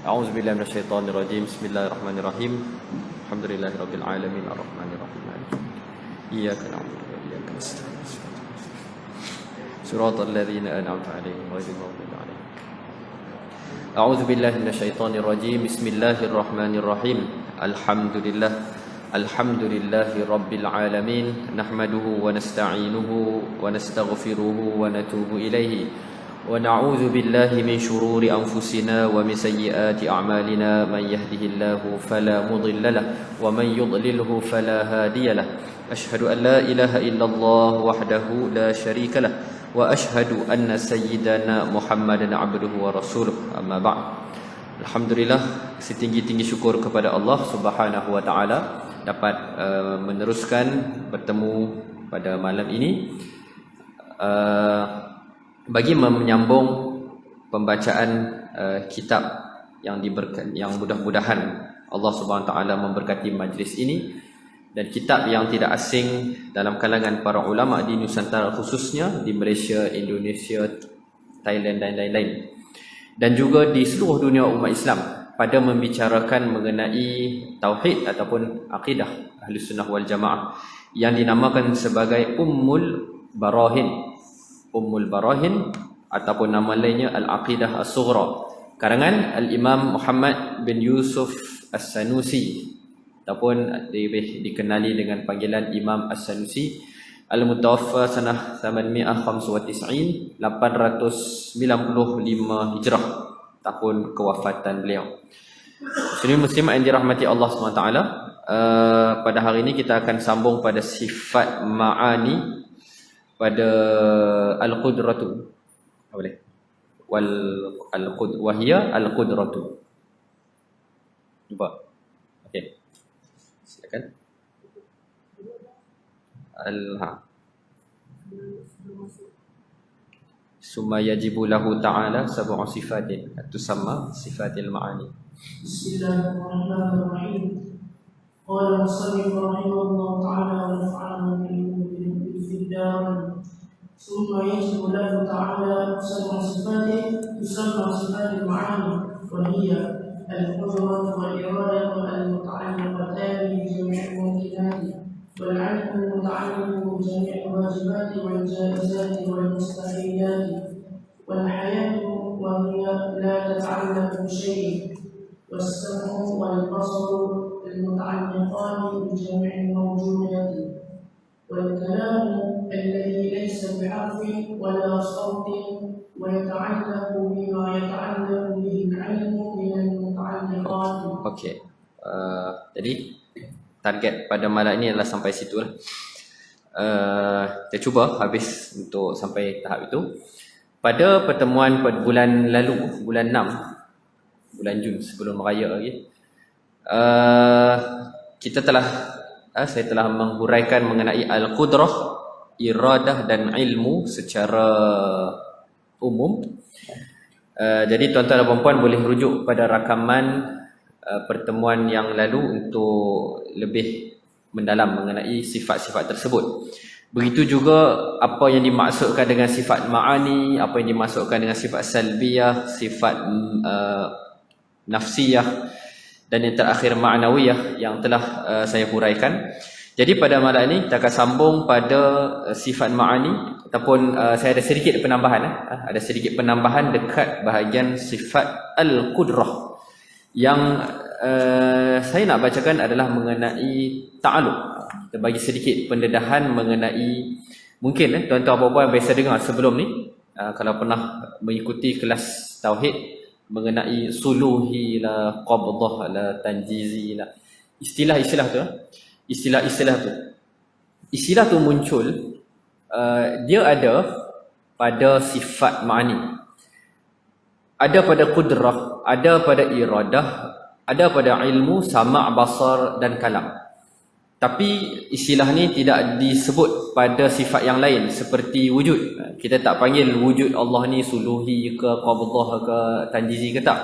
أعوذ بالله من الشيطان الرجيم. بسم الله الرحمن الرحيم. الحمد لله رب العالمين الرحمن الرحيم إياك نعبد وإياك نستعين صراط الذين أنعمت عليهم غير المغضوب عليهم. أعوذ بالله من الشيطان الرجيم. بسم الله الرحمن الرحيم. الحمد لله رب العالمين نحمده ونستعينه ونستغفره ونتوب إليه ونعوذ بالله من شرور أنفسنا ومن سيئات أعمالنا من يهده الله فلا مضل له ومن يضلله فلا هادي له أشهد أن لا إله إلا الله وحده لا شريك له وأشهد أن سيدنا محمدا عبده ورسوله أما بعد. Alhamdulillah, setinggi-tinggi syukur kepada Allah Subhanahu wa taala dapat meneruskan bertemu pada malam ini bagi menyambung pembacaan kitab yang mudah-mudahan Allah Subhanahu wa taala memberkati majlis ini, dan kitab yang tidak asing dalam kalangan para ulama di Nusantara, khususnya di Malaysia, Indonesia, Thailand dan lain-lain, dan juga di seluruh dunia umat Islam pada membicarakan mengenai tauhid ataupun akidah Ahlus Sunnah wal Jamaah yang dinamakan sebagai Ummul Barahin ataupun nama lainnya Al-Aqidah As-Sughra, karangan Al-Imam Muhammad bin Yusuf As-Sanusi ataupun dikenali dengan panggilan Imam As-Sanusi, Al-Mutawaffa sanah 895 Hijrah, tahun kewafatan beliau. Muslim yang dirahmati Allah SWT, pada hari ini kita akan sambung pada sifat ma'ani pada al-qudratu. Boleh? Wahia al-qudratu. Cuba. Okey. Silakan. Summa yajibu lahu ta'ala sab'u sifatin tusamma sifatil ma'ani. Bismillahirrahmanirrahim. Qala musannif rahimahullah ta'ala wa nafa'ana bihi fid dar. Summa yajibu lahu ta'ala sab'u sifatin tusamma sifatil ma'ani wa hiya al-qudratu wal iradatu al-muta'alliqatan bi jami'il mumkinati والعلم المتعلق بجميع الواجبات والجائزات والمستحيلات والحياة وهي لا تتعلق بشيء والسمع والبصر المتعلقان بجميع الموجودات والكلام الذي ليس بحرف ولا صوت ويتعلق بما يتعلق به العلم من المتعلقات. Okey. Jadi target pada malam ini adalah sampai situ lah. Kita cuba habis untuk sampai tahap itu. Pada pertemuan pada bulan lalu, bulan 6, bulan Jun, sebelum raya lagi, saya telah menghuraikan mengenai al-qudrah, iradah dan ilmu secara umum. Jadi tuan-tuan dan puan-puan boleh rujuk pada rakaman pertemuan yang lalu untuk lebih mendalam mengenai sifat-sifat tersebut. Begitu juga apa yang dimaksudkan dengan sifat ma'ani, apa yang dimaksudkan dengan sifat salbiyah, sifat nafsiyah, dan yang terakhir ma'nawiyah yang telah saya huraikan. Jadi pada malam ini kita akan sambung pada sifat ma'ani, ataupun saya ada sedikit penambahan dekat bahagian sifat al-qudrah. Yang saya nak bacakan adalah mengenai ta'alluq. Kita bagi sedikit pendedahan mengenai, mungkin tuan-tuan apa-apa yang biasa dengar sebelum ni, kalau pernah mengikuti kelas tauhid mengenai suluhi lah, qabdah lah, tanjizi lah, istilah-istilah tu muncul, dia ada pada sifat ma'ani, ada pada qudrah, ada pada iradah, ada pada ilmu, sama', basar dan kalam. Tapi istilah ni tidak disebut pada sifat yang lain seperti wujud. Kita tak panggil wujud Allah ni suluhi ke, qabdah ke, tanjizi ke, tak.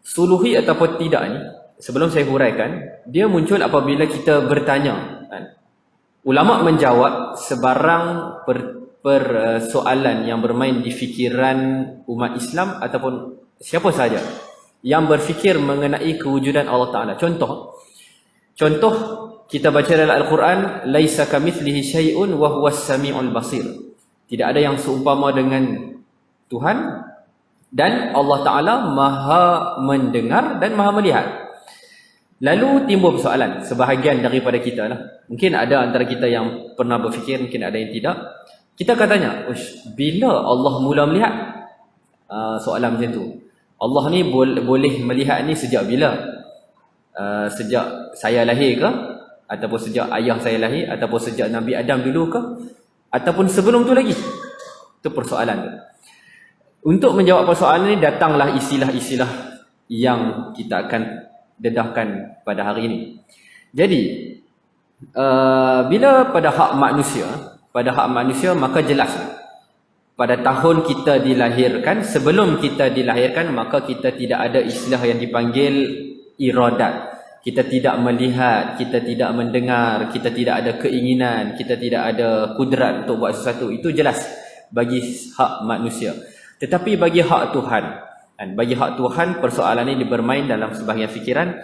Suluhi ataupun tidak ni, sebelum saya huraikan, dia muncul apabila kita bertanya. Ulama menjawab sebarang persoalan yang bermain di fikiran umat Islam ataupun siapa sahaja yang berfikir mengenai kewujudan Allah Ta'ala. Contoh kita baca dalam Al-Quran, laisa kamitslihi syai'un wa huwas samiul basir. Tidak ada yang seumpama dengan Tuhan, dan Allah Ta'ala maha mendengar dan maha melihat. Lalu timbul persoalan, sebahagian daripada kita lah. Mungkin ada antara kita yang pernah berfikir, mungkin ada yang tidak. Kita akan tanya, bila Allah mula melihat? Soalan macam tu. Allah ni boleh melihat ni sejak bila? Sejak saya lahir ke? Ataupun sejak ayah saya lahir? Ataupun sejak Nabi Adam dulu ke? Ataupun sebelum tu lagi? Itu persoalan tu. Untuk menjawab persoalan ni, datanglah istilah-istilah yang kita akan dedahkan pada hari ini. Jadi, bila pada hak manusia, maka jelas pada tahun kita dilahirkan, sebelum kita dilahirkan, maka kita tidak ada istilah yang dipanggil iradat. Kita tidak melihat, kita tidak mendengar, kita tidak ada keinginan, kita tidak ada kudrat untuk buat sesuatu. Itu jelas bagi hak manusia. Tetapi bagi hak Tuhan, persoalan ini bermain dalam sebahagian fikiran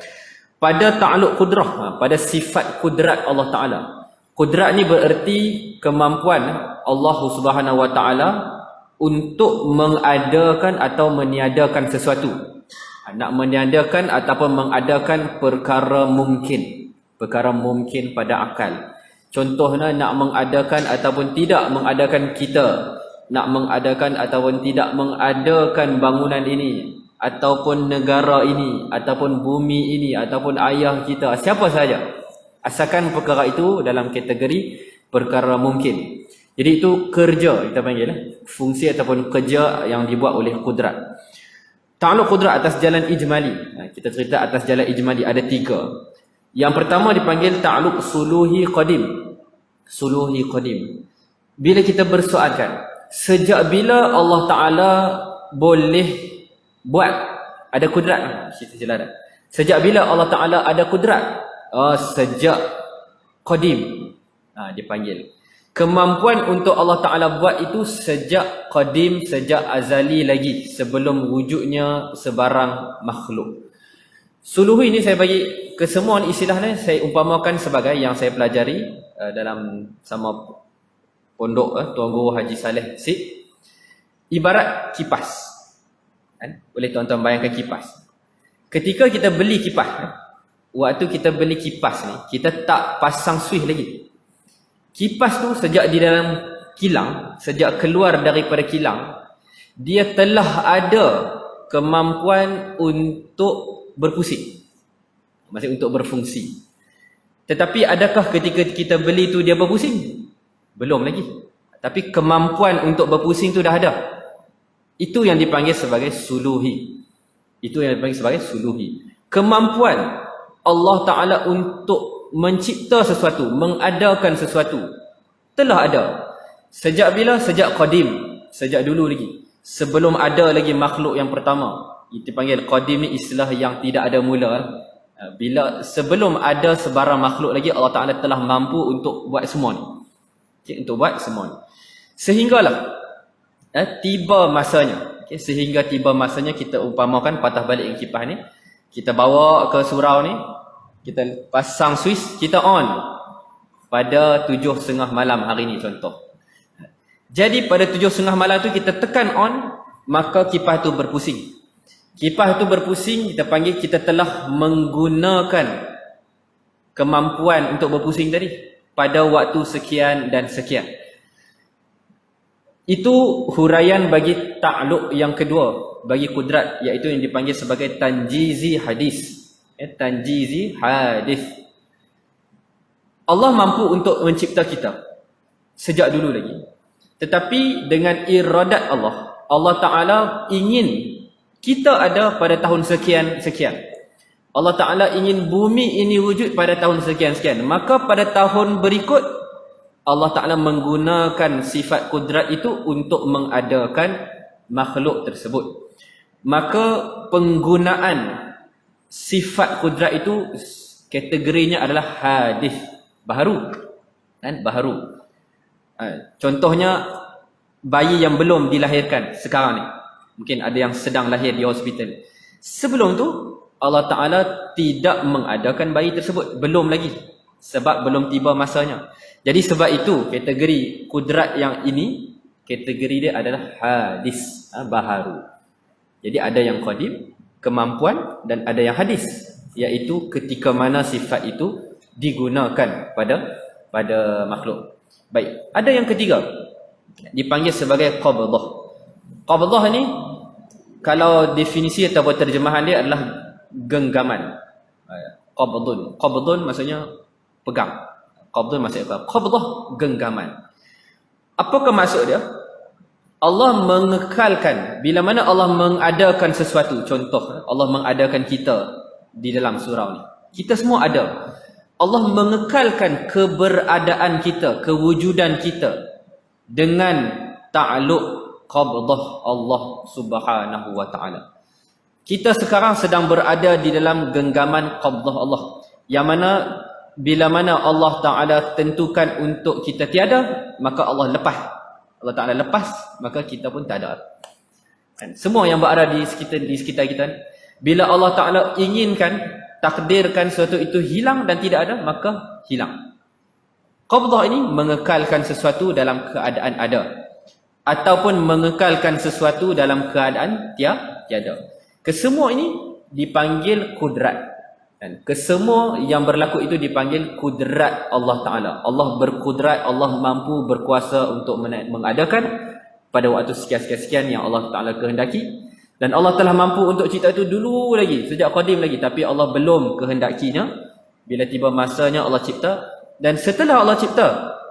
pada ta'alluq kudrah, pada sifat kudrat Allah Ta'ala. Kudrat ni bererti kemampuan Allah Subhanahu Wa Ta'ala untuk mengadakan atau meniadakan sesuatu. Nak meniadakan ataupun mengadakan perkara mungkin pada akal. Contohnya nak mengadakan ataupun tidak mengadakan kita, nak mengadakan ataupun tidak mengadakan bangunan ini, ataupun negara ini, ataupun bumi ini, ataupun ayah kita, siapa saja, asalkan perkara itu dalam kategori perkara mungkin. Jadi itu kerja, kita panggil fungsi ataupun kerja yang dibuat oleh kudrat. Ta'alluq kudrat atas jalan ijmali. Kita cerita atas jalan ijmali ada 3. Yang pertama dipanggil ta'alluq suluhi qadim. Suluhi qadim. Bila kita bersoalkan, sejak bila Allah Ta'ala boleh buat, ada kudrat? Sejak bila Allah Ta'ala ada kudrat? Sejak qadim. Dipanggil. Kemampuan untuk Allah Ta'ala buat itu sejak qadim, sejak azali lagi, sebelum wujudnya sebarang makhluk. Suluhi ini saya bagi kesemuan istilah ni, saya umpamakan sebagai yang saya pelajari dalam sama pondok Tuan Guru Haji Saleh Sid, ibarat kipas. Boleh tuan-tuan bayangkan kipas. Ketika kita beli kipas, waktu kita beli kipas ni, kita tak pasang switch lagi. Kipas tu sejak di dalam kilang, sejak keluar daripada kilang, dia telah ada kemampuan untuk berpusing. Maksudnya untuk berfungsi. Tetapi adakah ketika kita beli tu dia berpusing? Belum lagi. Tapi kemampuan untuk berpusing tu dah ada. Itu yang dipanggil sebagai suluhi. Kemampuan Allah Ta'ala untuk mencipta sesuatu, mengadakan sesuatu telah ada. Sejak bila? Sejak qadim, sejak dulu lagi, sebelum ada lagi makhluk yang pertama. Itu panggil qadim ni istilah yang tidak ada mula. Bila sebelum ada sebarang makhluk lagi, Allah Ta'ala telah mampu untuk buat semua ni. Sehinggalah tiba masanya. Sehingga tiba masanya, kita umpamakan patah balik yang kipas ni, kita bawa ke surau ni, kita pasang switch, kita on pada 7.30 malam hari ni contoh. Jadi pada 7.30 malam tu kita tekan on, maka kipas tu berpusing. Kipas tu berpusing, kita panggil kita telah menggunakan kemampuan untuk berpusing tadi pada waktu sekian dan sekian. Itu huraian bagi ta'alluq yang kedua, bagi kudrat, iaitu yang dipanggil sebagai tanjizi hadis. Tanjizi hadis. Allah mampu untuk mencipta kita sejak dulu lagi. Tetapi dengan iradat Allah, Allah Ta'ala ingin kita ada pada tahun sekian-sekian. Allah Ta'ala ingin bumi ini wujud pada tahun sekian-sekian. Maka pada tahun berikut, Allah Ta'ala menggunakan sifat kudrat itu untuk mengadakan makhluk tersebut. Maka penggunaan sifat kudrat itu kategorinya adalah hadis, baharu. Baharu. Contohnya bayi yang belum dilahirkan sekarang ni. Mungkin ada yang sedang lahir di hospital. Sebelum tu Allah Ta'ala tidak mengadakan bayi tersebut, belum lagi, sebab belum tiba masanya. Jadi sebab itu kategori kudrat yang ini, kategori dia adalah hadis, baharu. Jadi ada yang qadim, kemampuan, dan ada yang hadis, iaitu ketika mana sifat itu digunakan pada makhluk. Baik, ada yang ketiga, dipanggil sebagai qabdah. Qabdah ni, kalau definisi atau terjemahan dia adalah genggaman. Qabdun maksudnya pegang. Qabdun maksudnya apa? Qabdah, genggaman. Apakah maksud dia? Allah mengekalkan, bila mana Allah mengadakan sesuatu, contoh Allah mengadakan kita di dalam surau ni, kita semua ada. Allah mengekalkan keberadaan kita, kewujudan kita dengan ta'alluq qabdah Allah Subhanahu wa ta'ala. Kita sekarang sedang berada di dalam genggaman qabdah Allah, yang mana bila mana Allah Ta'ala tentukan untuk kita tiada, maka Allah lepas. Allah Ta'ala lepas, maka kita pun tak ada. Semua yang berada di sekitar kita, bila Allah Ta'ala inginkan, takdirkan sesuatu itu hilang dan tidak ada, maka hilang. Qabdah ini mengekalkan sesuatu dalam keadaan ada, ataupun mengekalkan sesuatu dalam keadaan tiada. Kesemua ini dipanggil kudrat. Dan kesemua yang berlaku itu dipanggil kudrat Allah Ta'ala. Allah berkudrat, Allah mampu berkuasa untuk mengadakan pada waktu sekian-sekian yang Allah Ta'ala kehendaki. Dan Allah telah mampu untuk cipta itu dulu lagi, sejak qadim lagi. Tapi Allah belum kehendakinya. Bila tiba masanya Allah cipta. Dan setelah Allah cipta,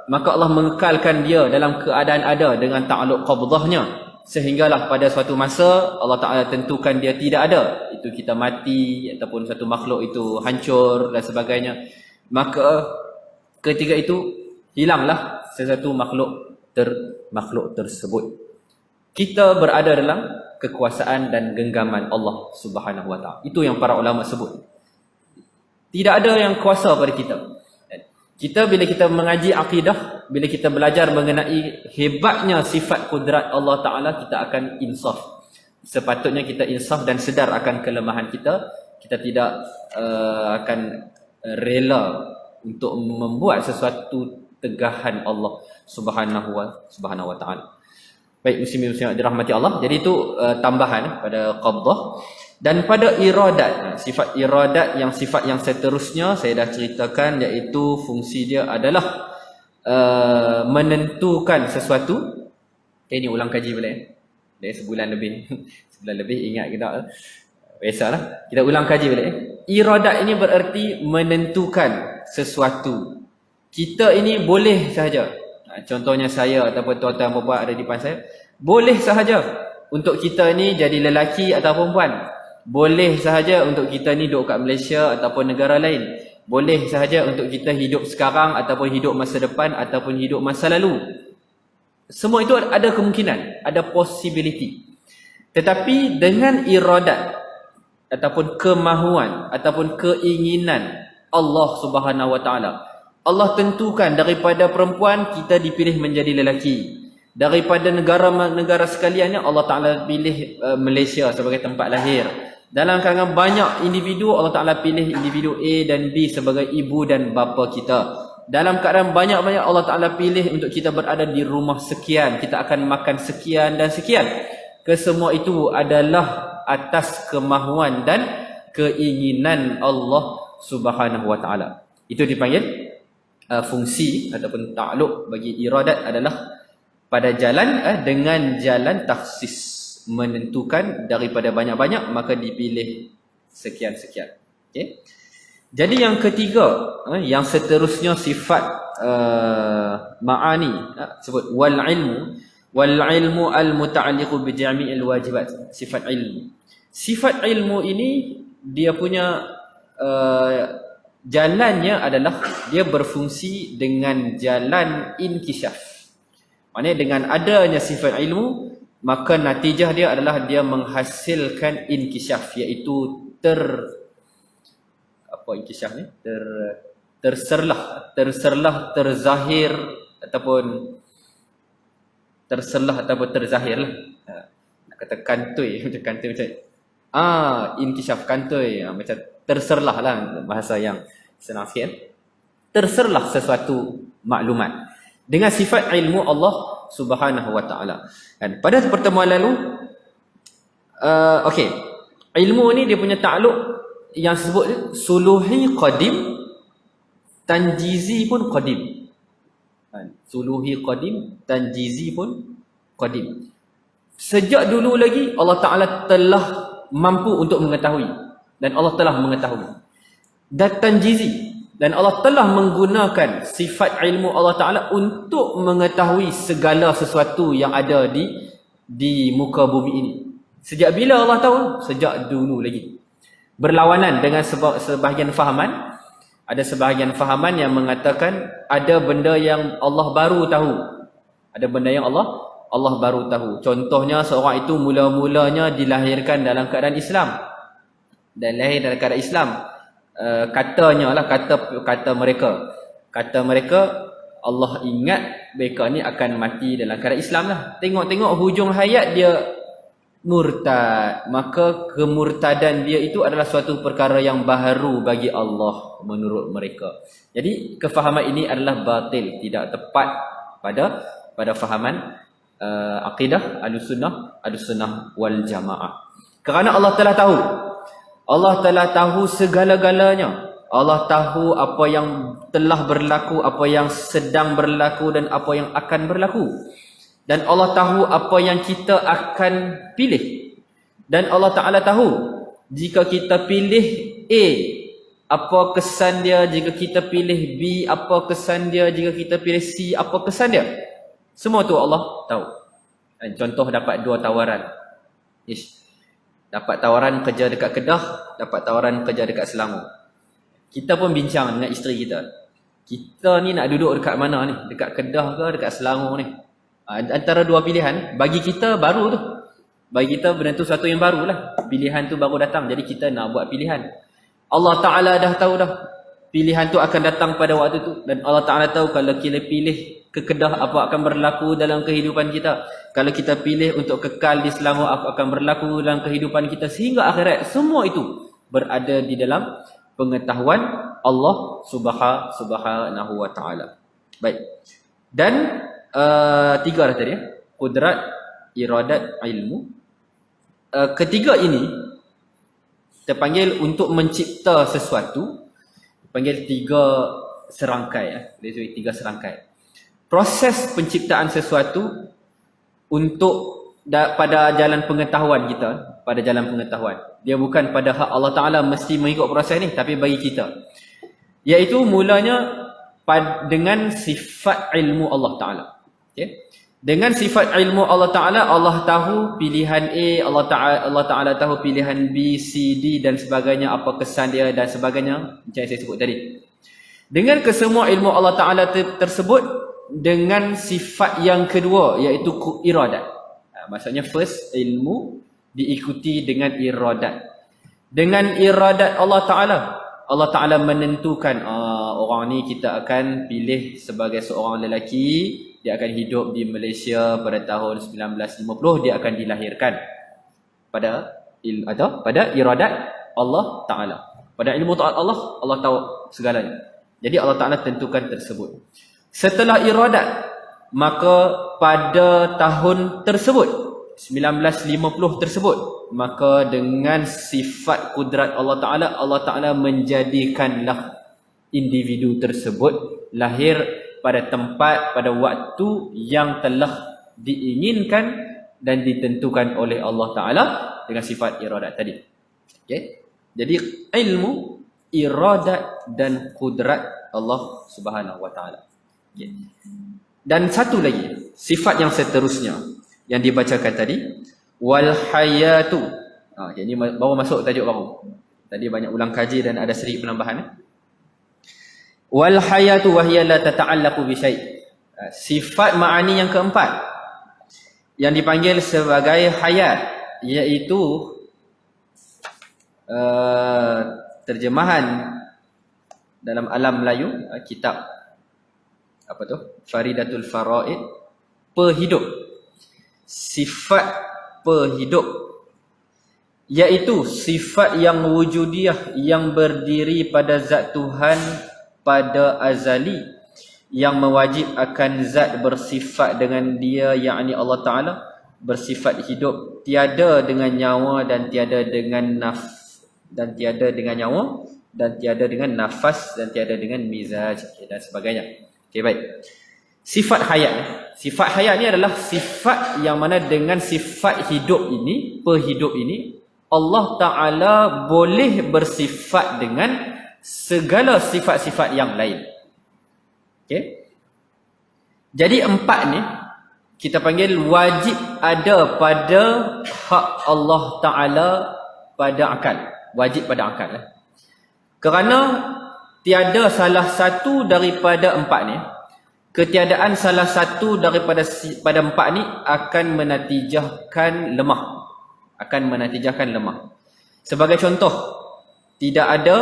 maka Allah mengekalkan dia dalam keadaan ada dengan ta'alluq qabdahnya. Sehinggalah pada suatu masa Allah Ta'ala tentukan dia tidak ada, itu kita mati ataupun satu makhluk itu hancur dan sebagainya. Maka ketika itu hilanglah sesuatu makhluk tersebut. Kita berada dalam kekuasaan dan genggaman Allah Subhanahu wa ta'ala. Itu yang para ulama sebut. Tidak ada yang kuasa pada kita. Kita bila kita mengaji akidah, bila kita belajar mengenai hebatnya sifat kudrat Allah Ta'ala, kita akan insaf. Sepatutnya kita insaf dan sedar akan kelemahan kita. Kita tidak akan rela untuk membuat sesuatu tegahan Allah Subhanahu wa ta'ala. Baik, muslimin-muslimat dirahmati Allah. Jadi itu tambahan pada qabdah. Dan pada iradat, sifat iradat yang sifat yang seterusnya saya dah ceritakan, iaitu fungsi dia adalah menentukan sesuatu. Ini ulang kaji boleh? Dari sebulan lebih. Sebulan lebih, ingat kita. Biasalah. Kita ulang kaji boleh? Iradat ini bererti menentukan sesuatu. Kita ini boleh sahaja. Contohnya saya ataupun tuan-tuan perempuan ada di depan saya, boleh sahaja untuk kita ni jadi lelaki atau perempuan. Boleh sahaja untuk kita ni duduk kat Malaysia ataupun negara lain. Boleh sahaja untuk kita hidup sekarang ataupun hidup masa depan ataupun hidup masa lalu. Semua itu ada kemungkinan, ada possibility. Tetapi dengan iradat ataupun kemahuan ataupun keinginan Allah Subhanahu wa ta'ala, Allah tentukan daripada perempuan kita dipilih menjadi lelaki. Daripada negara-negara sekaliannya Allah Ta'ala pilih Malaysia sebagai tempat lahir. Dalam kalangan banyak individu, Allah Ta'ala pilih individu A dan B sebagai ibu dan bapa kita. Dalam keadaan banyak-banyak Allah Ta'ala pilih untuk kita berada di rumah sekian, kita akan makan sekian dan sekian. Kesemua itu adalah atas kemahuan dan keinginan Allah Subhanahu wa ta'ala. Itu dipanggil fungsi ataupun ta'alluq bagi iradat adalah pada jalan dengan jalan takhsis, menentukan daripada banyak-banyak maka dipilih sekian-sekian. Okey. Jadi yang ketiga, yang seterusnya sifat ma'ani, sebut wal ilmu al muta'alliqu bi jami'il wajibat, sifat ilmu. Sifat ilmu ini dia punya jalannya adalah dia berfungsi dengan jalan inkishaf. Maksudnya dengan adanya sifat ilmu, maka natijah dia adalah dia menghasilkan inkishaf, iaitu inkishaf ni? Terserlah, terzahir ataupun terzahir lah. Nak kata kantoi, macam Inkishaf kantoi, macam terserlah lah, bahasa yang senang sikit. Terserlah sesuatu maklumat dengan sifat ilmu Allah Subhanahu wa taala. Kan pada pertemuan lalu okey, ilmu ni dia punya takluk yang sebut suluhi qadim, tanjizi pun qadim. Kan suluhi qadim, tanjizi pun qadim. Sejak dulu lagi Allah Taala telah mampu untuk mengetahui, dan Allah telah mengetahui. Dan tanjizi, dan Allah telah menggunakan sifat ilmu Allah Ta'ala untuk mengetahui segala sesuatu yang ada di muka bumi ini. Sejak bila Allah tahu? Sejak dulu lagi. Berlawanan dengan sebahagian fahaman. Ada sebahagian fahaman yang mengatakan ada benda yang Allah baru tahu. Ada benda yang Allah baru tahu. Contohnya seorang itu mula-mulanya dilahirkan dalam keadaan Islam. Dan lahir dalam keadaan Islam. Katanya lah, kata mereka Allah ingat mereka ni akan mati dalam keadaan Islam lah. Tengok-tengok hujung hayat dia murtad, maka kemurtadan dia itu adalah suatu perkara yang baharu bagi Allah menurut mereka. Jadi kefahaman ini adalah batil, tidak tepat pada fahaman akidah Ahlussunnah wal Jamaah. Kerana Allah telah tahu. Allah telah tahu segala-galanya. Allah tahu apa yang telah berlaku, apa yang sedang berlaku dan apa yang akan berlaku. Dan Allah tahu apa yang kita akan pilih. Dan Allah Ta'ala tahu jika kita pilih A, apa kesan dia. Jika kita pilih B, apa kesan dia. Jika kita pilih C, apa kesan dia. Semua tu Allah tahu. Contoh, dapat 2 tawaran. Dapat tawaran kerja dekat Kedah, dapat tawaran kerja dekat Selangor. Kita pun bincang dengan isteri kita. Kita ni nak duduk dekat mana ni? Dekat Kedah ke dekat Selangor ni? Antara 2 pilihan, bagi kita baru tu. Bagi kita benda tu sesuatu yang baru lah. Pilihan tu baru datang, jadi kita nak buat pilihan. Allah Ta'ala dah tahu dah. Pilihan tu akan datang pada waktu tu. Dan Allah Ta'ala tahu kalau kita pilih ke Kedah, apa akan berlaku dalam kehidupan kita. Kalau kita pilih untuk kekal di Selangor, apa akan berlaku dalam kehidupan kita sehingga akhirat. Semua itu berada di dalam pengetahuan Allah Subhanahu wa Ta'ala. Baik. Dan 3 dah tadi. Qudrat, iradat, ilmu. Ketiga ini terpanggil untuk mencipta sesuatu. Panggil 3 serangkai. Dia 3 serangkai. Proses penciptaan sesuatu untuk pada jalan pengetahuan kita, pada jalan pengetahuan. Dia bukan pada hak Allah Ta'ala mesti mengikut proses ni, tapi bagi kita. Iaitu mulanya dengan sifat ilmu Allah Ta'ala. Okay? Dengan sifat ilmu Allah Ta'ala, Allah tahu pilihan A, Allah Ta'ala tahu pilihan B, C, D dan sebagainya, apa kesan dia dan sebagainya. Macam yang saya sebut tadi. Dengan kesemua ilmu Allah Ta'ala tersebut, dengan sifat yang kedua, iaitu iradat. Maksudnya first, ilmu diikuti dengan iradat. Dengan iradat Allah Ta'ala menentukan orang ni kita akan pilih sebagai seorang lelaki. Dia akan hidup di Malaysia pada tahun 1950. Dia akan dilahirkan pada iradat Allah Ta'ala. Pada ilmu Allah, Allah tahu segalanya. Jadi Allah Ta'ala tentukan tersebut. Setelah iradat, maka pada tahun tersebut, 1950 tersebut, maka dengan sifat kudrat Allah Ta'ala menjadikanlah individu tersebut lahir pada tempat, pada waktu yang telah diinginkan dan ditentukan oleh Allah Ta'ala dengan sifat iradat tadi. Okay? Jadi ilmu, iradat dan kudrat Allah Subhanahu wa Ta'ala. Okay. Dan satu lagi, sifat yang seterusnya yang dibacakan tadi, wal hayatu. Ini baru masuk tajuk baru. Tadi banyak ulang kaji dan ada sedikit penambahan. Wal hayatu wa hiya la tata'allaqu bi syai'. Sifat ma'ani yang keempat yang dipanggil sebagai hayat, iaitu terjemahan dalam alam Melayu, kitab apa tu? Faridatul Faraid, pehidup. Sifat pehidup iaitu sifat yang wujudiyah yang berdiri pada zat Tuhan pada azali, yang mewajib akan zat bersifat dengan dia, yakni Allah Ta'ala, bersifat hidup, tiada dengan nyawa dan tiada dengan nyawa dan tiada dengan nafas dan tiada dengan mizaj, dan sebagainya. Okey, baik. Sifat hayat. Sifat hayat ni adalah sifat yang mana dengan sifat hidup ini, perhidup ini, Allah Ta'ala boleh bersifat dengan segala sifat-sifat yang lain. Okey. Jadi 4 ni kita panggil wajib ada pada hak Allah Ta'ala pada akal. Wajib pada akal. Kerana tiada salah satu daripada 4 ni, ketiadaan salah satu daripada 4 ni akan menatijahkan lemah. Sebagai contoh, tidak ada,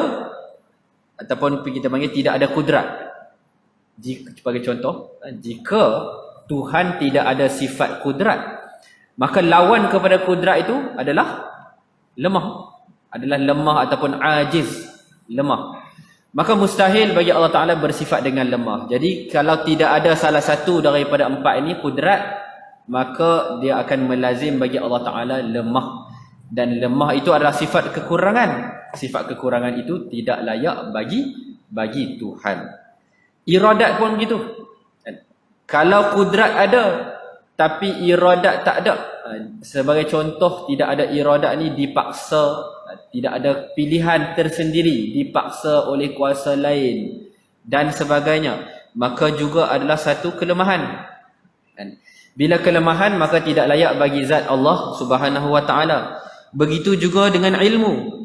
ataupun kita panggil tidak ada kudrat. Sebagai contoh, jika Tuhan tidak ada sifat kudrat, maka lawan kepada kudrat itu adalah lemah. Ataupun ajiz, lemah. Maka mustahil bagi Allah Ta'ala bersifat dengan lemah. Jadi kalau tidak ada salah satu daripada 4 ini kudrat, maka dia akan melazim bagi Allah Ta'ala lemah. Dan lemah itu adalah sifat kekurangan. Sifat kekurangan itu tidak layak bagi Tuhan. Iradat pun begitu. Kalau kudrat ada tapi iradat tak ada, sebagai contoh, tidak ada iradat ni dipaksa, tidak ada pilihan tersendiri, dipaksa oleh kuasa lain dan sebagainya, maka juga adalah satu kelemahan. Bila kelemahan, maka tidak layak bagi zat Allah Subhanahu wa Ta'ala. Begitu juga dengan ilmu.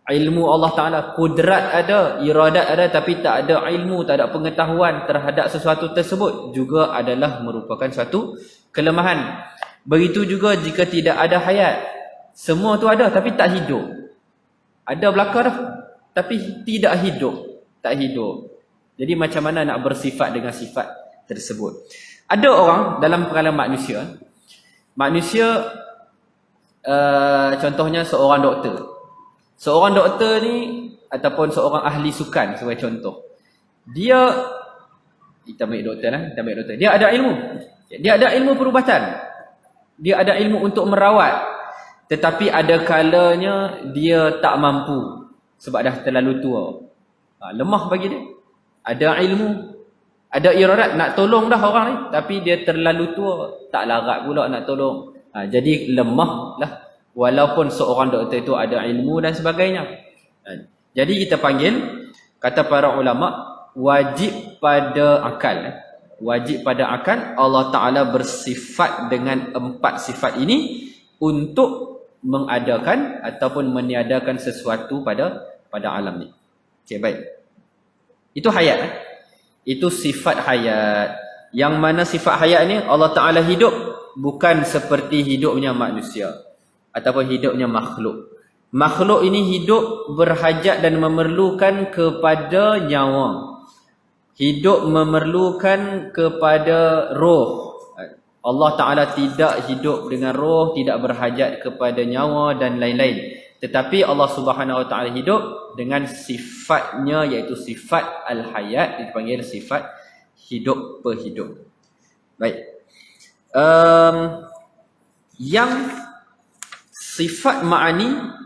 Ilmu Allah Ta'ala, kudrat ada, iradat ada, tapi tak ada ilmu, tak ada pengetahuan terhadap sesuatu tersebut, juga adalah merupakan suatu kelemahan. Begitu juga jika tidak ada hayat. Semua tu ada tapi tak hidup. Ada belaka dah tapi tidak hidup. Tak hidup. Jadi macam mana nak bersifat dengan sifat tersebut? Ada orang dalam pengalaman manusia, contohnya seorang doktor. Seorang doktor ni ataupun seorang ahli sukan sebagai contoh. Kita ambil doktor. Dia ada ilmu. Dia ada ilmu perubatan. Dia ada ilmu untuk merawat. Tetapi ada kalanya dia tak mampu sebab dah terlalu tua. Lemah bagi dia. Ada ilmu, ada iradat nak tolong dah orang ni, tapi dia terlalu tua, tak larat pula nak tolong. Jadi lemah lah. Walaupun seorang doktor itu ada ilmu dan sebagainya. Jadi kita panggil, kata para ulama, wajib pada akal. Wajib pada akal Allah Ta'ala bersifat dengan 4 sifat ini untuk mengadakan ataupun meniadakan sesuatu pada alam ni. Okey, baik. Itu hayat. Itu sifat hayat. Yang mana sifat hayat ni Allah Ta'ala hidup bukan seperti hidupnya manusia ataupun hidupnya makhluk. Makhluk ini hidup berhajat dan memerlukan kepada nyawa. Hidup memerlukan kepada roh. Allah Ta'ala tidak hidup dengan roh, tidak berhajat kepada nyawa dan lain-lain. Tetapi Allah Subhanahu Wa Ta'ala hidup dengan sifatnya, iaitu sifat al-hayat, dipanggil sifat hidup perhidup. Baik. Yang sifat ma'ani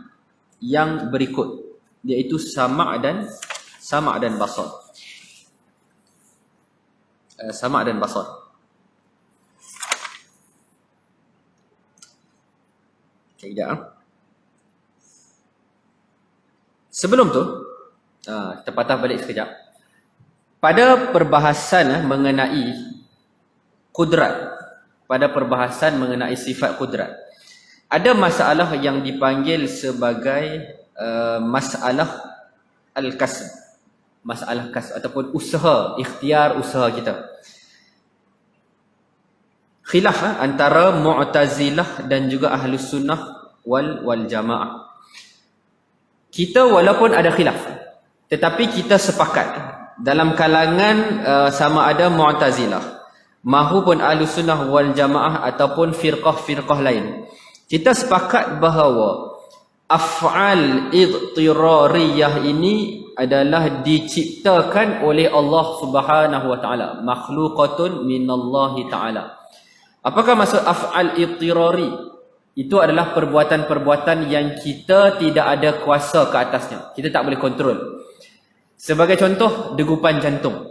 yang berikut, iaitu sama' dan basar. Sama' dan basar. Sekejap. Sebelum tu, kita patah balik sekejap. Pada perbahasan mengenai kudrat, pada perbahasan mengenai sifat kudrat, ada masalah yang dipanggil sebagai masalah al-kasb. Masalah kasb ataupun usaha, ikhtiar usaha kita. Khilaf antara Mu'tazilah dan juga Ahlus Sunnah wal Jamaah. Kita walaupun ada khilaf, tetapi kita sepakat dalam kalangan sama ada Mu'tazilah mahupun Ahlus Sunnah wal Jamaah ataupun firqah-firqah lain. Kita sepakat bahawa af'al idtirariyah ini adalah diciptakan oleh Allah Subhanahu wa taala, makhluqatun minallahi taala. Apakah maksud af'al idtirari? Itu adalah perbuatan-perbuatan yang kita tidak ada kuasa ke atasnya. Kita tak boleh kontrol. Sebagai contoh, degupan jantung.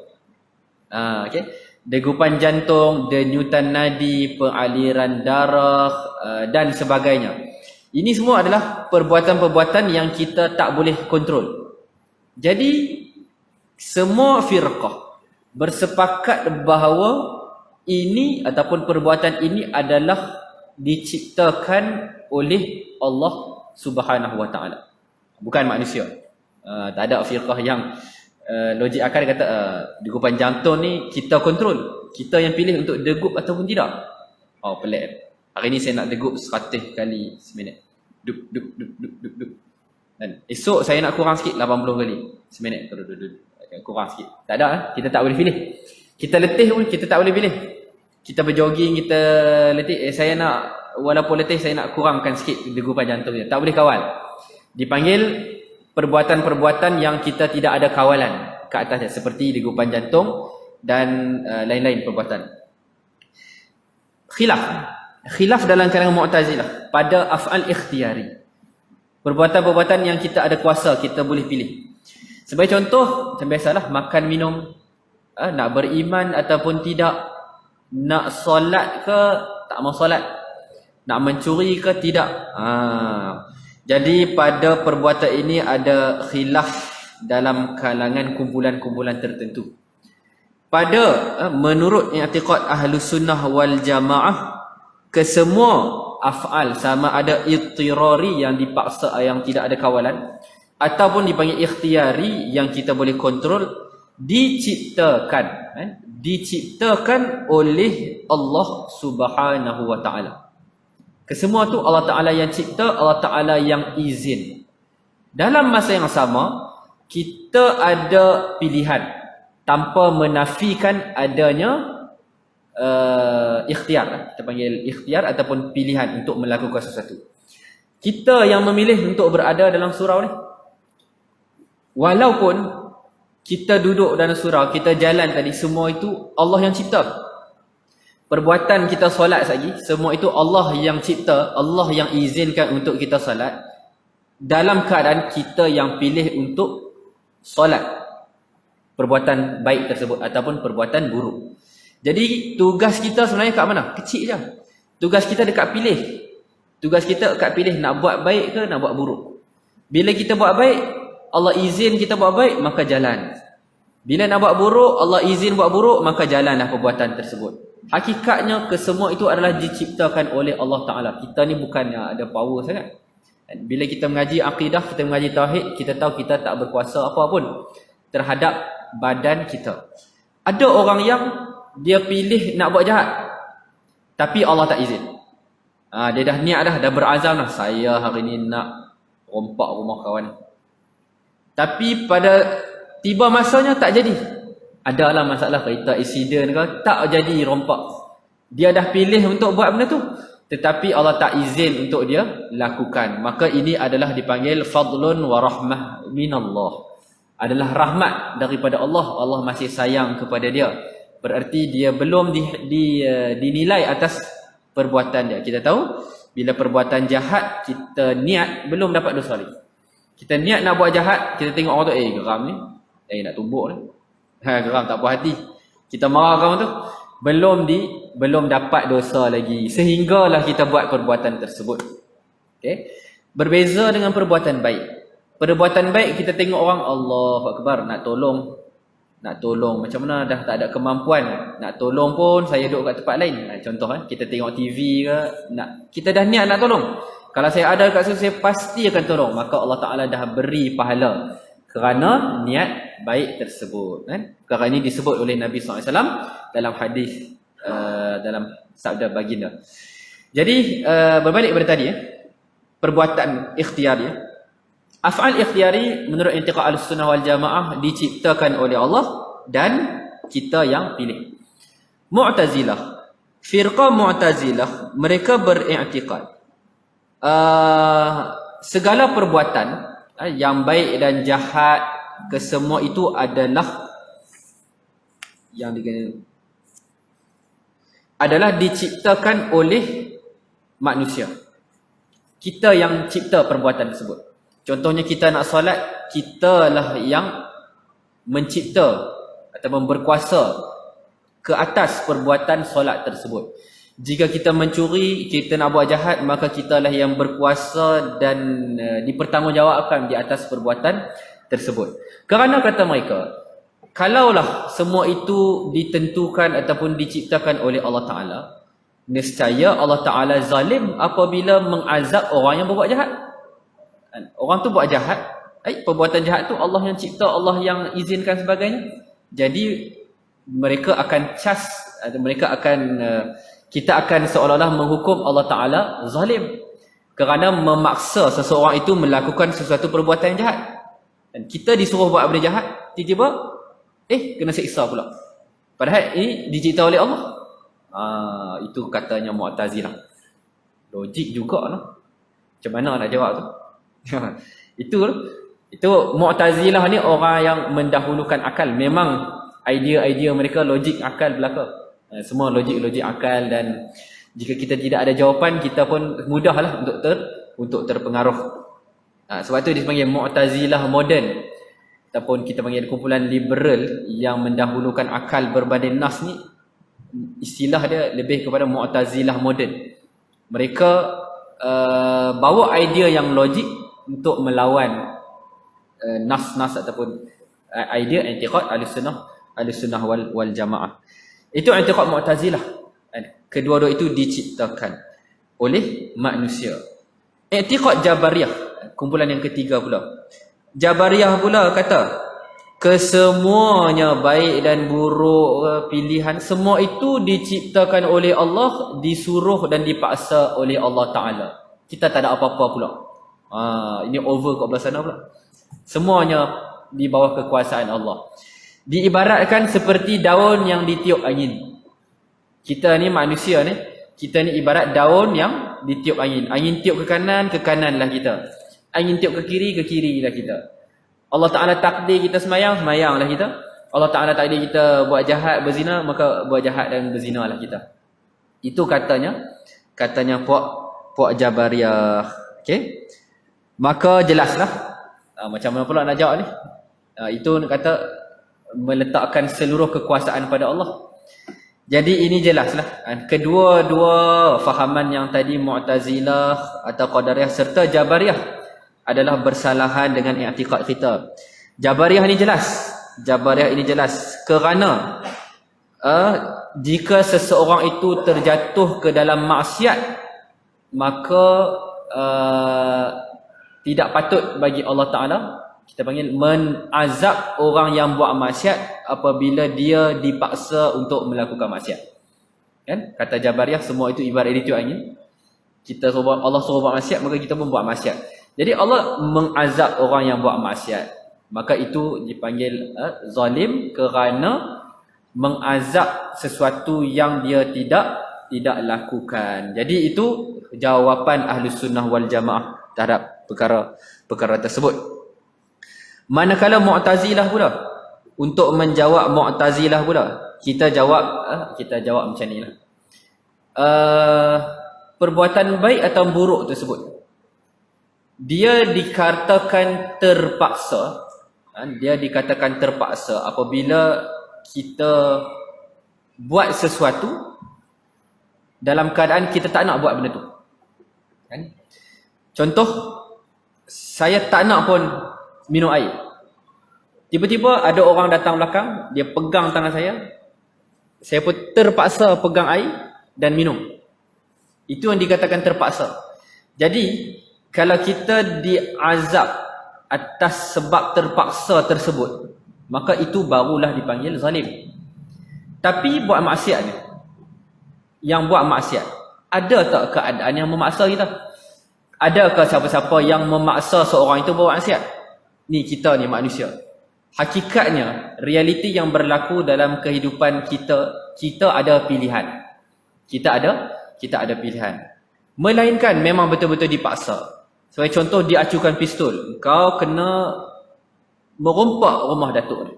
Okay. Degupan jantung, denyutan nadi, pengaliran darah dan sebagainya. Ini semua adalah perbuatan-perbuatan yang kita tak boleh kontrol. Jadi semua firqah bersepakat bahawa ini ataupun perbuatan ini adalah diciptakan oleh Allah Subhanahu wa taala, bukan manusia. Tak ada firqah yang logik akal kata degupan jantung ni kita kontrol, kita yang pilih untuk degup ataupun tidak. Oh, pelik. Hari ni saya nak degup 100 kali seminit. Duk duk duk duk duk duk. Dan esok saya nak kurang sikit 80 kali seminit. Kurang sikit. Tak ada, kita tak boleh pilih. Kita letih pun kita tak boleh pilih. Kita berjoging, kita letih, saya nak, walaupun letih saya nak kurangkan sikit degupan jantung dia. Tak boleh kawal. Dipanggil perbuatan-perbuatan yang kita tidak ada kawalan ke atasnya, seperti degupan jantung dan lain-lain perbuatan. Khilaf dalam kalangan Mu'tazilah pada af'al ikhtiyari. Perbuatan-perbuatan yang kita ada kuasa, kita boleh pilih. Sebagai contoh, macam biasalah, makan, minum, nak beriman ataupun tidak, nak solat ke tak mau solat, nak mencuri ke tidak. Jadi pada perbuatan ini ada khilaf dalam kalangan kumpulan-kumpulan tertentu. Pada menurut i'tiqad Ahlus Sunnah wal Jamaah, kesemua af'al sama ada idtirari yang dipaksa, yang tidak ada kawalan, ataupun dipanggil ikhtiyari yang kita boleh kontrol, diciptakan oleh Allah Subhanahu wa taala. Kesemua tu Allah Taala yang cipta, Allah Taala yang izin. Dalam masa yang sama, kita ada pilihan tanpa menafikan adanya ikhtiar. Kita panggil ikhtiar ataupun pilihan untuk melakukan sesuatu. Kita yang memilih untuk berada dalam surau ni. Walaupun kita duduk dalam surau, kita jalan tadi, semua itu Allah yang cipta. Perbuatan kita solat lagi, semua itu Allah yang cipta, Allah yang izinkan untuk kita solat, dalam keadaan kita yang pilih untuk solat perbuatan baik tersebut ataupun perbuatan buruk. Jadi tugas kita sebenarnya kat mana? Kecil je. Tugas kita dekat pilih. Tugas kita dekat pilih nak buat baik ke nak buat buruk. Bila kita buat baik, Allah izin kita buat baik, maka jalan. Bila nak buat buruk, Allah izin buat buruk, maka jalanlah perbuatan tersebut. Hakikatnya kesemua itu adalah diciptakan oleh Allah Ta'ala. Kita ni bukan ada power sangat. Bila kita mengaji akidah, kita mengaji tauhid, kita tahu kita tak berkuasa apa pun terhadap badan kita. Ada orang yang dia pilih nak buat jahat, tapi Allah tak izin. Dia dah niat dah berazam dah, saya hari ni nak rompak rumah kawan. Tapi pada tiba masanya tak jadi. Adalah masalah kereta accident ke, tak jadi rompak. Dia dah pilih untuk buat benda tu, tetapi Allah tak izin untuk dia lakukan. Maka ini adalah dipanggil fadlun wa rahmah minallah. Adalah rahmat daripada Allah. Allah masih sayang kepada dia. Berarti dia belum dinilai atas perbuatan dia. Kita tahu bila perbuatan jahat kita niat, belum dapat dosa lagi. Kita niat nak buat jahat, kita tengok orang tu, geram ni, nak tumbuk ni. Geram, tak puas hati. Kita marah kamu tu, belum dapat dosa lagi, sehinggalah kita buat perbuatan tersebut. Okay? Berbeza dengan perbuatan baik. Perbuatan baik kita tengok orang, Allahu Akbar, nak tolong, macam mana dah tak ada kemampuan nak tolong pun, saya duduk kat tempat lain. Contoh kita tengok TV ke, kita dah niat nak tolong. Kalau saya ada kat situ, saya pasti akan tolong. Maka Allah Ta'ala dah beri pahala kerana niat baik tersebut. Perkara ini disebut oleh Nabi SAW dalam hadis, dalam sabda baginda. Jadi berbalik pada tadi, perbuatan ikhtiyari, af'al ikhtiyari menurut i'tiqad Ahlussunnah wal Jamaah diciptakan oleh Allah dan kita yang pilih. Mu'tazilah, firqah Mu'tazilah, mereka beriktikad segala perbuatan yang baik dan jahat, kesemua itu adalah yang adalah diciptakan oleh manusia. Kita yang cipta perbuatan tersebut. Contohnya kita nak solat, kita lah yang mencipta ataupun berkuasa ke atas perbuatan solat tersebut. Jika kita mencuri, kita nak buat jahat, maka kita lah yang berkuasa dan dipertanggungjawabkan di atas perbuatan tersebut. Kerana kata mereka, kalaulah semua itu ditentukan ataupun diciptakan oleh Allah Ta'ala, nescaya Allah Ta'ala zalim apabila mengazab orang yang berbuat jahat. Orang tu buat jahat, perbuatan jahat tu Allah yang cipta, Allah yang izinkan sebagainya. Jadi mereka akan kita akan seolah-olah menghukum Allah Ta'ala zalim kerana memaksa seseorang itu melakukan sesuatu perbuatan yang jahat. Dan kita disuruh buat benda jahat, tiba-tiba kena siksa pula. Padahal ini dicipta oleh Allah. Itu katanya Mu'tazilah. Logik jugalah. Macam mana nak jawab tu? Itu Mu'tazilah ni orang yang mendahulukan akal. Memang idea-idea mereka logik akal belaka. Semua logik akal, dan jika kita tidak ada jawapan, kita pun mudahlah untuk terpengaruh. Sebab tu dipanggil Mu'tazilah moden, ataupun kita panggil kumpulan liberal yang mendahulukan akal berbanding nas ni. Istilah dia lebih kepada Mu'tazilah moden. Mereka bawa idea yang logik untuk melawan nas-nas ataupun idea i'tiqad Ahlussunnah wal Jamaah. Itu i'tiqad Mu'tazilah. Kedua-dua itu diciptakan oleh manusia. I'tiqad Jabariyah, kumpulan yang ketiga pula. Jabariyah pula kata kesemuanya baik dan buruk, pilihan, semua itu diciptakan oleh Allah, disuruh dan dipaksa oleh Allah Ta'ala. Kita tak ada apa-apa pula. Ini over kat belah sana pula. Semuanya di bawah kekuasaan Allah. Diibaratkan seperti daun yang ditiup angin. Kita ni manusia ni, kita ni ibarat daun yang ditiup angin. Angin tiup ke kanan lah kita. Angin tiup ke kiri lah kita. Allah Ta'ala takdir kita semayang lah kita. Allah Ta'ala takdir kita buat jahat, berzina, maka buat jahat dan berzina lah kita. Itu katanya puak Jabariyah. Okay? Maka jelaslah. Macam mana pula nak jawab ni? Itu kata meletakkan seluruh kekuasaan pada Allah. Jadi ini jelaslah. Kedua-dua fahaman yang tadi Mu'tazilah atau Qadariyah serta Jabariyah adalah bersalahan dengan i'tiqad kita. Jabariyah ini jelas kerana jika seseorang itu terjatuh ke dalam maksiat, maka tidak patut bagi Allah Ta'ala, kita panggil menazab orang yang buat maksiat apabila dia dipaksa untuk melakukan maksiat. Kan? Kata Jabariyah, semua itu ibarat ditiup angin. Allah suruh buat maksiat, maka kita pun buat maksiat. Jadi Allah mengazab orang yang buat maksiat. Maka itu dipanggil zalim kerana mengazab sesuatu yang dia tidak lakukan. Jadi itu jawapan Ahlussunnah wal Jamaah terhadap perkara tersebut. Manakala Mu'tazilah pula, untuk menjawab Mu'tazilah pula, kita jawab macam ni lah. Perbuatan baik atau buruk tersebut, dia dikatakan terpaksa. Dia dikatakan terpaksa apabila kita buat sesuatu dalam keadaan kita tak nak buat benda tu. Kan? Contoh, saya tak nak pun minum air. Tiba-tiba ada orang datang belakang, dia pegang tangan saya pun terpaksa pegang air dan minum. Itu yang dikatakan terpaksa. Jadi kalau kita diazab atas sebab terpaksa tersebut, maka itu barulah dipanggil zalim. Tapi buat maksiat ni, yang buat maksiat, ada tak keadaan yang memaksa kita? Adakah siapa-siapa yang memaksa seorang itu buat maksiat? Ni kita ni manusia. Hakikatnya, realiti yang berlaku dalam kehidupan kita ada pilihan. Kita ada pilihan. Melainkan memang betul-betul dipaksa. Sebagai contoh, dia acukan pistol, kau kena merompak rumah datuk dia.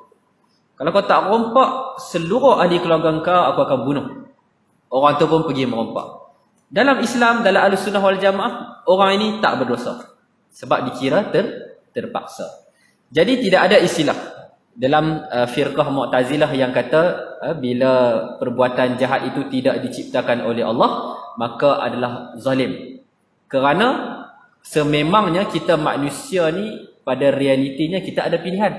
Kalau kau tak rompak, seluruh ahli keluarga kau aku akan bunuh. Orang tu pun pergi merompak. Dalam Islam, dalam Ahlussunnah wal Jamaah, orang ini tak berdosa sebab dikira terpaksa. Jadi tidak ada istilah dalam firqah Mu'tazilah yang kata bila perbuatan jahat itu tidak diciptakan oleh Allah, maka adalah zalim. Kerana sememangnya kita manusia ni pada realitinya kita ada pilihan.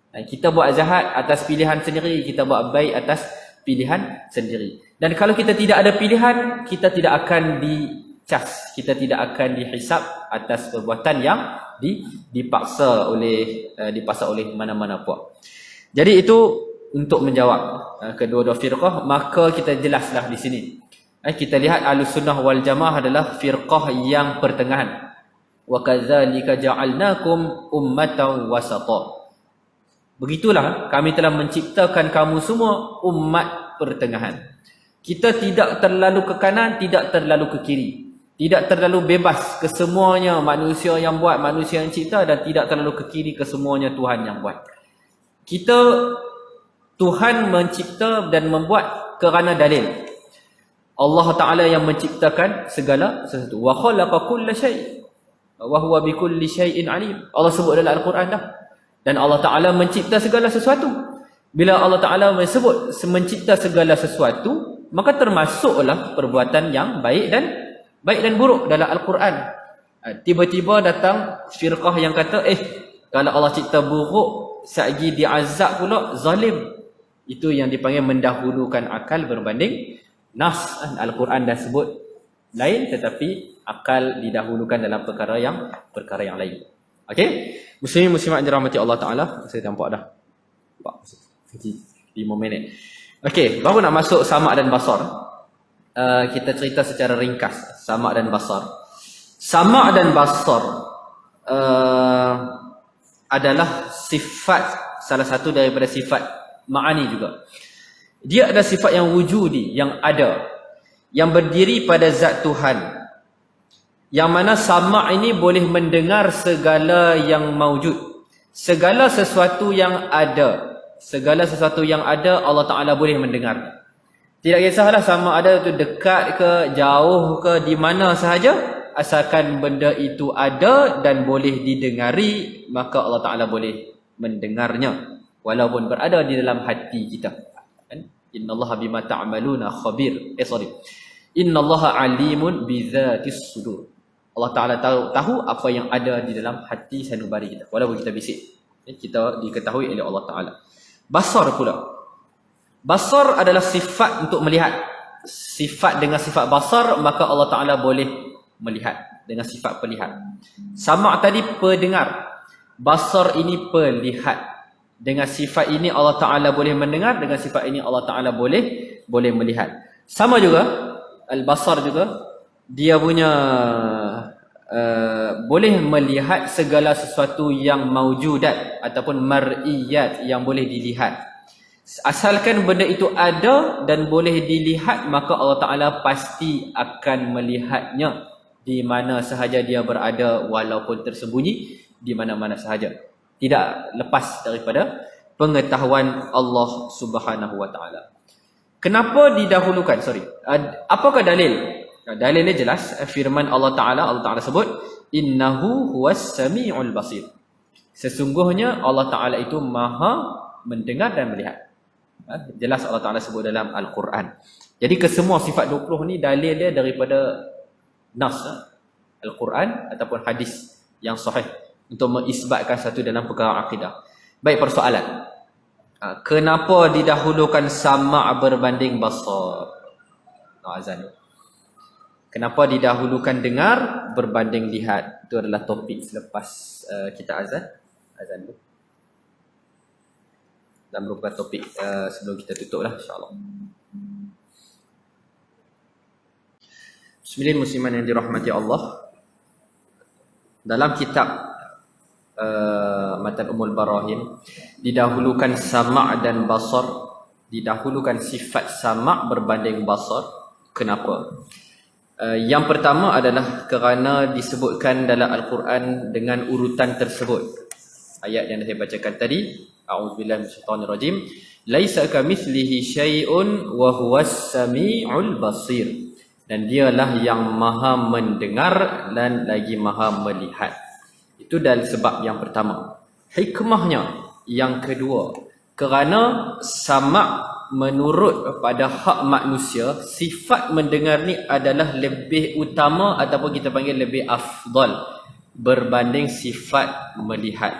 Kita buat jahat atas pilihan sendiri, kita buat baik atas pilihan sendiri. Dan kalau kita tidak ada pilihan, kita tidak akan dicas, kita tidak akan dihisap atas perbuatan yang dipaksa oleh mana-mana puak. Jadi itu untuk menjawab kedua-dua firqah, maka kita jelaslah di sini. Kita lihat Ahlussunnah wal Jamaah adalah firqah yang pertengahan. Wa kadzalika ja'alnakum ummatan wasata. Begitulah kami telah menciptakan kamu semua umat pertengahan. Kita tidak terlalu ke kanan, tidak terlalu ke kiri. Tidak terlalu bebas ke semuanya manusia yang buat, manusia yang cipta, dan tidak terlalu ke kiri ke semuanya Tuhan yang buat. Kita, Tuhan mencipta dan membuat kerana dalil. Allah Ta'ala yang menciptakan segala sesuatu. Wa khalaqa kulla syai' wa huwa bikulli syai'in alim. Allah sebut dalam Al-Quran dah. Dan Allah Ta'ala mencipta segala sesuatu. Bila Allah Ta'ala menyebut mencipta segala sesuatu, maka termasuklah perbuatan yang baik dan buruk dalam Al-Quran. Tiba-tiba datang firqah yang kata, kalau Allah cipta buruk, sagi diazab pula, zalim. Itu yang dipanggil mendahulukan akal berbanding nas. Al-Quran dah sebut lain, tetapi akal didahulukan dalam perkara yang lain. Okey, muslimin muslimat dirahmati Allah Taala. Saya nampak dah 5 minit. Okey, baru nak masuk sama' dan basar. Kita cerita secara ringkas sama' dan basar. Sama' dan basar adalah sifat, salah satu daripada sifat ma'ani juga. Dia ada sifat yang wujudi, yang ada, yang berdiri pada zat Tuhan. Yang mana sama' ini boleh mendengar segala yang maujud. Segala sesuatu yang ada. Segala sesuatu yang ada, Allah Ta'ala boleh mendengar. Tidak kisahlah sama ada itu dekat ke, jauh ke, di mana sahaja. Asalkan benda itu ada dan boleh didengari, maka Allah Ta'ala boleh mendengarnya. Walaupun berada di dalam hati kita. Innallaha bima ta'maluna khabir. Innallaha alimun bizatis sudur. Allah Ta'ala tahu apa yang ada di dalam hati sanubari kita. Walaupun kita bisik, kita diketahui oleh Allah Ta'ala. Basar pula. Basar adalah sifat untuk melihat. Sifat dengan sifat basar, maka Allah Ta'ala boleh melihat dengan sifat pelihat. Sama' tadi pendengar. Basar ini pelihat. Dengan sifat ini Allah Ta'ala boleh mendengar, dengan sifat ini Allah Ta'ala boleh melihat. Sama juga, al-basar juga, dia punya boleh melihat segala sesuatu yang maujudat ataupun mar'iyat yang boleh dilihat. Asalkan benda itu ada dan boleh dilihat, maka Allah Ta'ala pasti akan melihatnya di mana sahaja dia berada, walaupun tersembunyi di mana-mana sahaja. Tidak lepas daripada pengetahuan Allah Subhanahu Wa Ta'ala. Kenapa didahulukan? Apakah dalil? Dalilnya jelas, firman Allah Ta'ala sebut, innahu huwas sami'ul basir. Sesungguhnya Allah Ta'ala itu maha mendengar dan melihat. Jelas Allah Ta'ala sebut dalam Al-Quran. Jadi kesemua sifat 20 ni dalil dia daripada nas Al-Quran ataupun hadis yang sahih untuk mengisbatkan satu dalam perkara akidah. Baik, persoalan. Kenapa didahulukan sama' berbanding basar? Azan. Kenapa didahulukan dengar berbanding lihat? Itu adalah topik selepas kita azan dulu. Dan merupakan topik sebelum kita tutup lah, insyaAllah. Bismillahirrahmanirrahim, musliman yang dirahmati Allah. Dalam kitab Matan Ummul Barahim, didahulukan sama' dan basar. Didahulukan sifat sama' berbanding basar. Kenapa? Yang pertama adalah kerana disebutkan dalam Al-Quran dengan urutan tersebut. Ayat yang saya bacakan tadi, a'udzubillahi minasyaitonirrajim, laisa kamitslihi syai'un wa huwas samiul basir. Dan dialah yang maha mendengar dan lagi maha melihat. Itu dari sebab yang pertama. Hikmahnya yang kedua, kerana sama' menurut pada hak manusia, sifat mendengar ni adalah lebih utama ataupun kita panggil lebih afdal berbanding sifat melihat.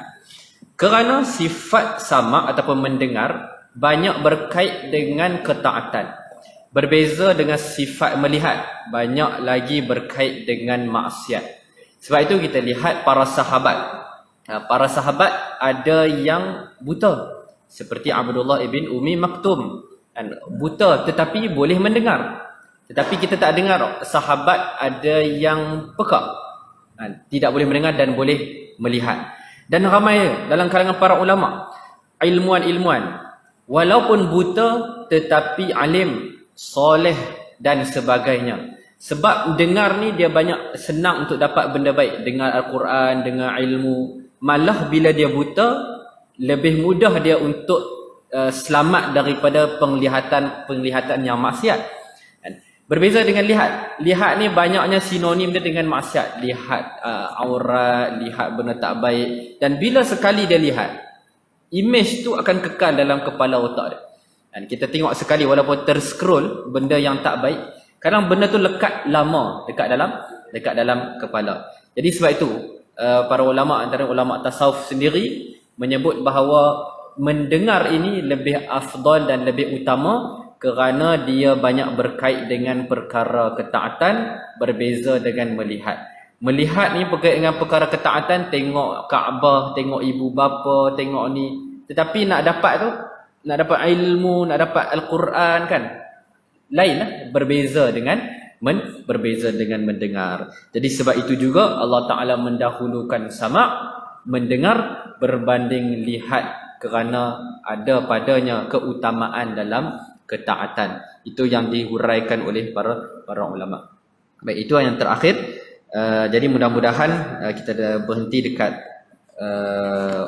Kerana sifat sama' ataupun mendengar banyak berkait dengan ketaatan. Berbeza dengan sifat melihat, banyak lagi berkait dengan maksiat. Sebab itu kita lihat para sahabat. Para sahabat ada yang buta. Seperti Abdullah ibn Umi Maktum. Buta tetapi boleh mendengar. Tetapi kita tak dengar sahabat ada yang peka. Tidak boleh mendengar dan boleh melihat. Dan ramai dalam kalangan para ulama, ilmuan-ilmuan, walaupun buta tetapi alim, soleh dan sebagainya. Sebab dengar ni dia banyak senang untuk dapat benda baik. Dengar Al-Quran, dengar ilmu. Malah bila dia buta, lebih mudah dia untuk selamat daripada penglihatan yang maksiat. Berbeza dengan lihat. Lihat ni banyaknya sinonim dia dengan maksiat. Lihat aurat, lihat benda tak baik. Dan bila sekali dia lihat, image tu akan kekal dalam kepala otak dia. Dan kita tengok sekali walaupun terscroll benda yang tak baik, kadang benda tu lekat lama dekat dalam kepala. Jadi sebab itu para ulama, antara ulama tasawuf sendiri menyebut bahawa mendengar ini lebih afdal dan lebih utama kerana dia banyak berkait dengan perkara ketaatan berbeza dengan melihat. Melihat ni berkait dengan perkara ketaatan, tengok Kaabah, tengok ibu bapa, tengok ni. Tetapi nak dapat ilmu, nak dapat Al-Quran kan, lainlah, berbeza dengan mendengar. Jadi sebab itu juga Allah Ta'ala mendahulukan sama' mendengar berbanding lihat kerana ada padanya keutamaan dalam ketaatan. Itu yang dihuraikan oleh para ulama. Baik, itu yang terakhir. Jadi mudah-mudahan kita dah berhenti dekat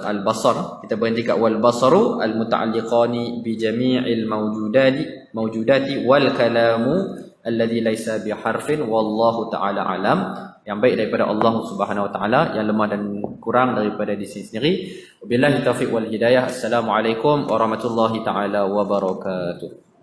al-basar. Kita berhenti kat wal basaru al-muta'alliqani bi jami'il mawjudati wal kalamu alladhi laisa biharfin wallahu ta'ala alam. Yang baik daripada Allah Subhanahu wa taala, yang lemah dan kurang daripada diri sendiri. Wabillahi taufiq wal hidayah. Assalamualaikum warahmatullahi taala wabarakatuh.